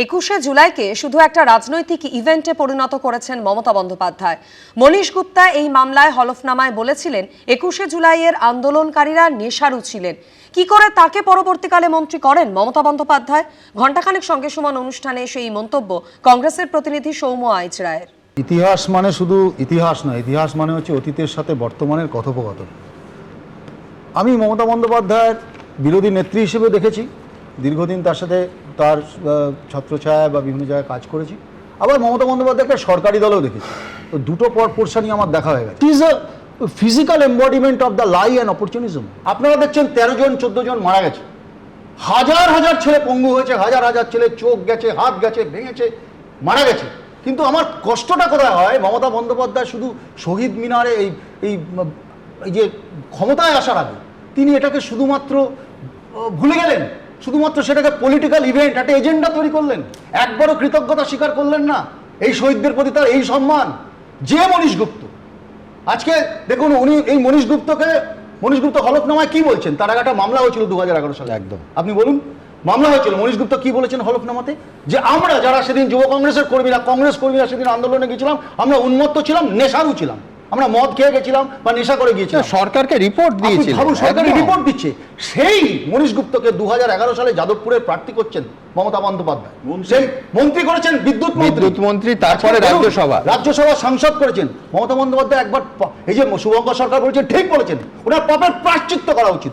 21শে জুলাইকে শুধু একটা রাজনৈতিক ইভেন্টে পরিণত করেছেন মমতা বন্দ্যোপাধ্যায়। মনীশ গুপ্তা এই মামলায় হলফনামায় বলেছিলেন 21শে জুলাইয়ের আন্দোলনকারীরা নেশারু ছিলেন। কি করে তাকে পরবর্তীকালে মন্ত্রী করেন মমতা বন্দ্যোপাধ্যায়? ঘণ্টাখানেক সঙ্গে সমান অনুষ্ঠানে সেই মন্তব্য কংগ্রেসের প্রতিনিধি সৌম্য আইচ রায়ের। ইতিহাস মানে শুধু ইতিহাস নয়, ইতিহাস মানে হচ্ছে অতীতের সাথে বর্তমানের কথোপকথন। আমি মমতা বন্দ্যোপাধ্যায়ের বিরোধী নেত্রী হিসেবে দেখেছি, দীর্ঘদিন তার সাথে তার ছত্রছায়া বা বিভিন্ন জায়গায় কাজ করেছি। আবার মমতা বন্দ্যোপাধ্যায়কে সরকারি দলেও দেখেছি। তো দুটো পোর্শনই আমার দেখা হয়ে গেছে। Is a physical embodiment of the lie and opportunism. আপনারা দেখছেন 13 জন 14 জন মারা গেছে, হাজার হাজার ছেলে পঙ্গু হয়েছে, হাজার হাজার ছেলে চোখ গেছে, হাত গেছে, ভেঙেছে, মারা গেছে। কিন্তু আমার কষ্টটা কোথায় হয়, মমতা বন্দ্যোপাধ্যায় শুধু শহীদ মিনারে এই যে ক্ষমতায় আসার আগে তিনি এটাকে শুধুমাত্র ভুলে গেলেন, শুধুমাত্র সেটাকে পলিটিক্যাল ইভেন্ট, একটা এজেন্ডা তৈরি করলেন। একবারও কৃতজ্ঞতা স্বীকার করলেন না এই শহীদদের প্রতি তার এই সম্মান। যে মনীশ গুপ্ত, আজকে দেখুন উনি এই মনীশ গুপ্ত হলফনামায় কি বলছেন? তার আগে একটা মামলা হয়েছিল 2011 সালে। একদম আপনি বলুন, মামলা হয়েছিল। মনীশ গুপ্ত কি বলেছেন হলফনামাতে? যে আমরা যারা সেদিন যুব কংগ্রেসের কংগ্রেস কর্মীরা সেদিন আন্দোলনে গেছিলাম, আমরা উন্মত্ত ছিলাম, নেশারু ছিলাম, আমরা মদ খেয়ে গেছিলাম বা নেশা করে গিয়েছিলাম। সরকারকে রিপোর্ট দিয়েছিল, সরকারি রিপোর্ট দিচ্ছে। সেই মনীশ গুপ্তকে 2011 সালে যাদবপুরের প্রার্থী করছেন মমতা বন্দ্যোপাধ্যায়, সেই মন্ত্রী করেছেন, বিদ্যুৎ মন্ত্রী, তারপরে রাজ্যসভা সাংসদ করেছেন। মমতা বন্দ্যোপাধ্যায় একবার এই যে শুভঙ্কর সরকার বলেছেন, ঠিক বলেছেন, ওনার পাপের প্রায়শ্চিত্ত করা উচিত।